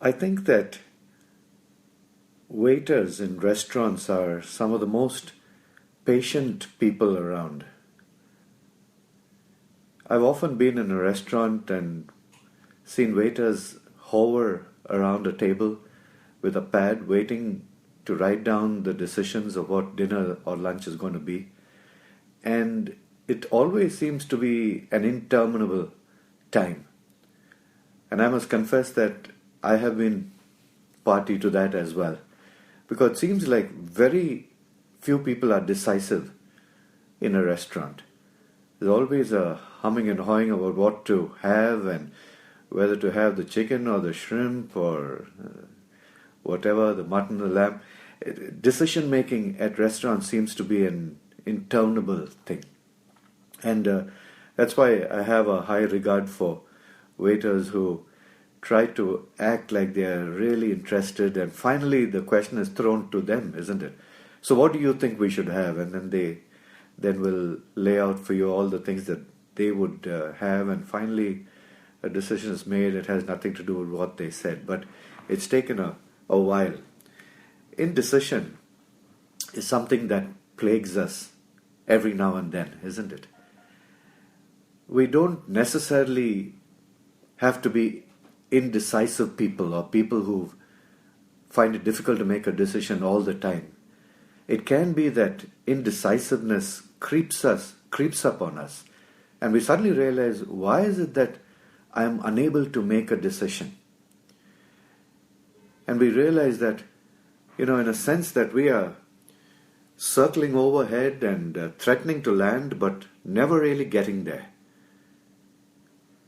I think that waiters in restaurants are some of the most patient people around. I've often been in a restaurant and seen waiters hover around a table with a pad waiting to write down the decisions of what dinner or lunch is going to be. And it always seems to be an interminable time. And I must confess that I have been party to that as well. Because it seems like very few people are decisive in a restaurant. There's always a humming and hawing about what to have and whether to have the chicken or the shrimp or whatever, the mutton, the lamb. Decision making at restaurants seems to be an interminable thing. And that's why I have a high regard for waiters who try to act like they are really interested, and finally the question is thrown to them, isn't it? So what do you think we should have? And then they will lay out for you all the things that they would have, and finally a decision is made. It has nothing to do with what they said, but it's taken a while. Indecision is something that plagues us every now and then, isn't it? We don't necessarily have to be indecisive people or people who find it difficult to make a decision all the time. It can be that indecisiveness creeps up on us, and we suddenly realize, why is it that I am unable to make a decision? And we realize that, in a sense, that we are circling overhead and threatening to land, but never really getting there.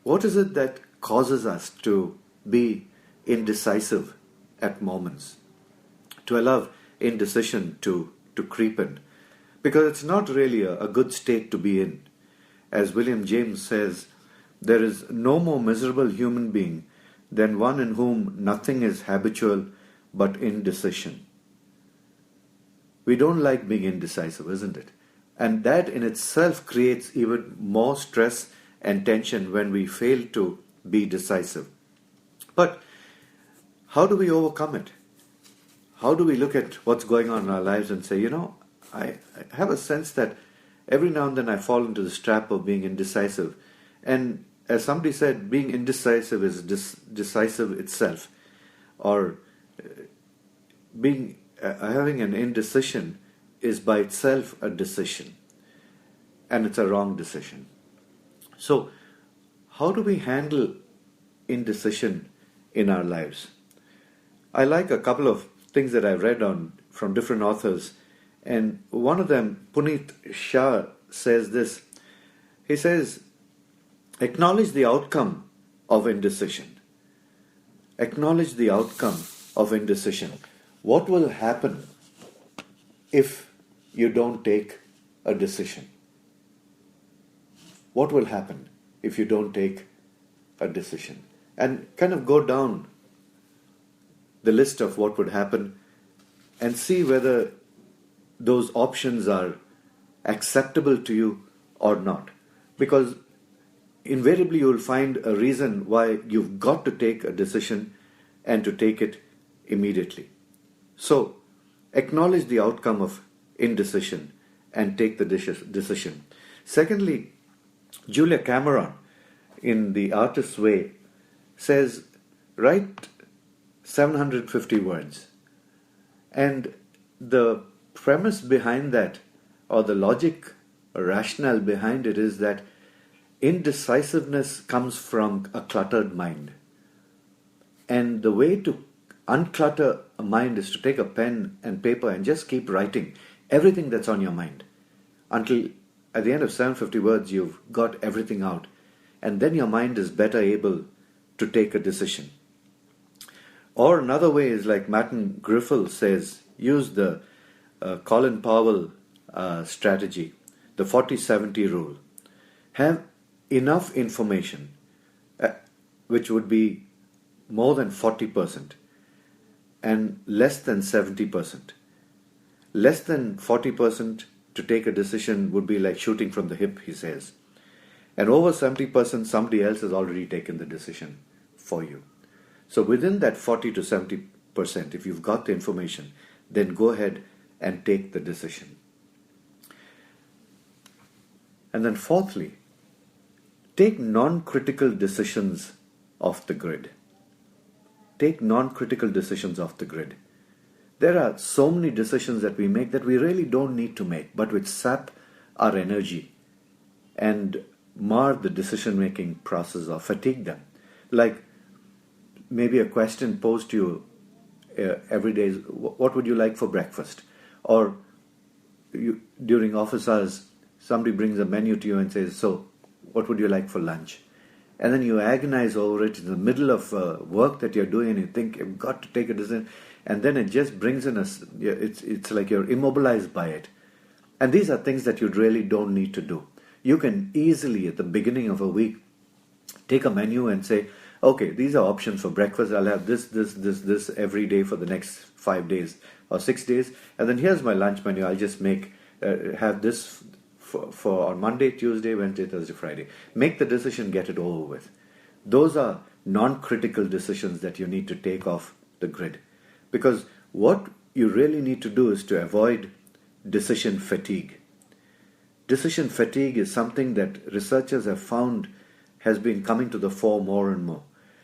What is it that causes us to be indecisive at moments, to allow indecision to creep in? Because it's not really a good state to be in. As William James says, there is no more miserable human being than one in whom nothing is habitual but indecision. We don't like being indecisive, isn't it? And that in itself creates even more stress and tension when we fail to be decisive. But how do we overcome it? How do we look at what's going on in our lives and say, I have a sense that every now and then I fall into this trap of being indecisive. And as somebody said, being indecisive is decisive itself. Or having an indecision is by itself a decision. And it's a wrong decision. So, how do we handle indecision in our lives? I like a couple of things that I've read from different authors, and one of them, Puneet Shah, says this. He says, acknowledge the outcome of indecision. Acknowledge the outcome of indecision. What will happen if you don't take a decision? What will happen if you don't take a decision? And kind of go down the list of what would happen and see whether those options are acceptable to you or not. Because invariably you will find a reason why you've got to take a decision and to take it immediately. So, acknowledge the outcome of indecision and take the decision. Secondly, Julia Cameron, in The Artist's Way, says, write 750 words. And the premise behind that, or the logic or rationale behind it, is that indecisiveness comes from a cluttered mind. And the way to unclutter a mind is to take a pen and paper and just keep writing everything that's on your mind until at the end of 750 words you've got everything out, and then your mind is better able to take a decision. Or another way is, like Martin Griffel says, use the Colin Powell strategy, the 40-70 rule. Have enough information, which would be more than 40%, and less than 70%. Less than 40% to take a decision would be like shooting from the hip, he says. And over 70%, somebody else has already taken the decision for you. So within that 40 to 70%, if you've got the information, then go ahead and take the decision. And then fourthly, take non-critical decisions off the grid. Take non-critical decisions off the grid. There are so many decisions that we make that we really don't need to make, but which sap our energy and mar the decision-making process or fatigue them. Like maybe a question posed to you every day is, what would you like for breakfast? Or during office hours, somebody brings a menu to you and says, so what would you like for lunch? And then you agonize over it in the middle of work that you're doing and you think you've got to take a decision. And then it just brings in it's like you're immobilized by it. And these are things that you really don't need to do. You can easily, at the beginning of a week, take a menu and say, okay, these are options for breakfast. I'll have this every day for the next 5 days or 6 days. And then here's my lunch menu. I'll just have this for on Monday, Tuesday, Wednesday, Thursday, Friday. Make the decision, get it over with. Those are non-critical decisions that you need to take off the grid. Because what you really need to do is to avoid decision fatigue. Decision fatigue is something that researchers have found has been coming to the fore more and more.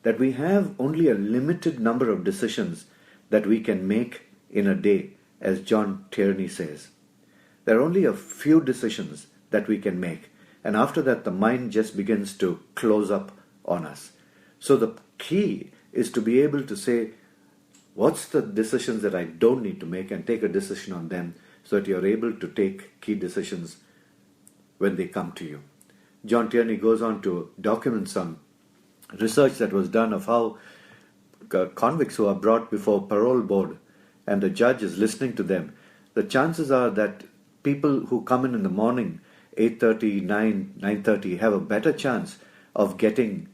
That we have only a limited number of decisions that we can make in a day, as John Tierney says. There are only a few decisions that we can make, and after that the mind just begins to close up on us. So the key is to be able to say, what's the decisions that I don't need to make, and take a decision on them so that you're able to take key decisions when they come to you. John Tierney goes on to document some research that was done of how convicts who are brought before parole board and the judge is listening to them, the chances are that people who come in the morning, 8:30, 9:30, have a better chance of getting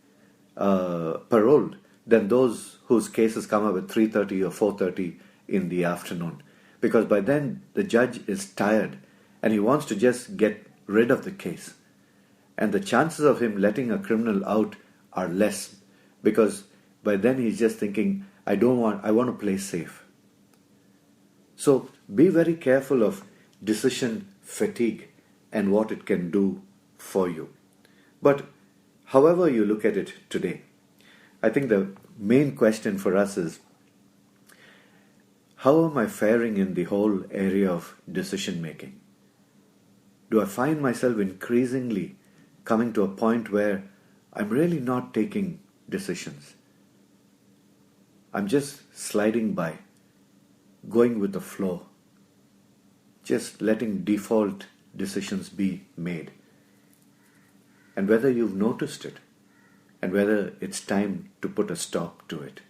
paroled than those whose cases come up at 3:30 or 4:30 in the afternoon. Because by then the judge is tired and he wants to just get rid of the case. And the chances of him letting a criminal out are less, because by then he's just thinking, I want to play safe. So be very careful of decision fatigue and what it can do for you. But however you look at it today, I think the main question for us is, how am I faring in the whole area of decision making? Do I find myself increasingly coming to a point where I'm really not taking decisions? I'm just sliding by, going with the flow, just letting default decisions be made. And whether you've noticed it, and whether it's time to put a stop to it.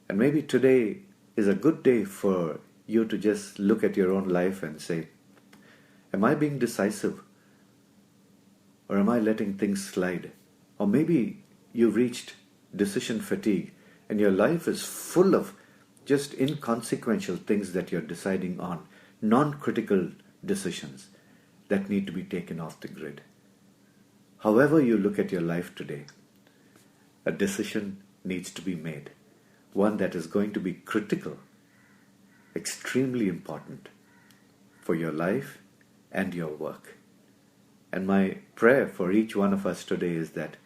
And maybe today is a good day for you to just look at your own life and say, am I being decisive? Or am I letting things slide? Or maybe you've reached decision fatigue and your life is full of just inconsequential things that you're deciding on, non-critical decisions that need to be taken off the grid. However you look at your life today, a decision needs to be made, one that is going to be critical, extremely important for your life and your work. And my prayer for each one of us today is that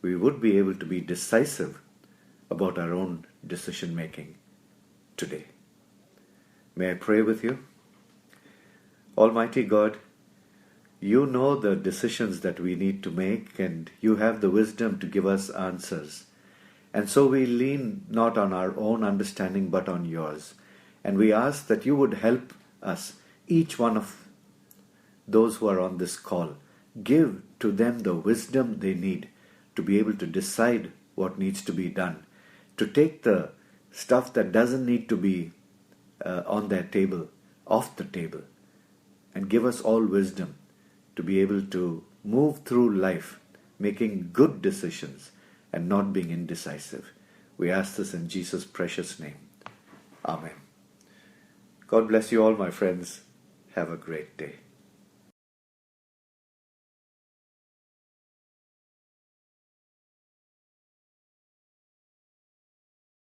we would be able to be decisive about our own decision making today. May I pray with you? Almighty God, you know the decisions that we need to make, and you have the wisdom to give us answers. And so we lean not on our own understanding but on yours. And we ask that you would help us, each one of those who are on this call, give to them the wisdom they need to be able to decide what needs to be done, to take the stuff that doesn't need to be on their table, off the table, and give us all wisdom to be able to move through life making good decisions and not being indecisive. We ask this in Jesus' precious name. Amen. God bless you all, my friends. Have a great day.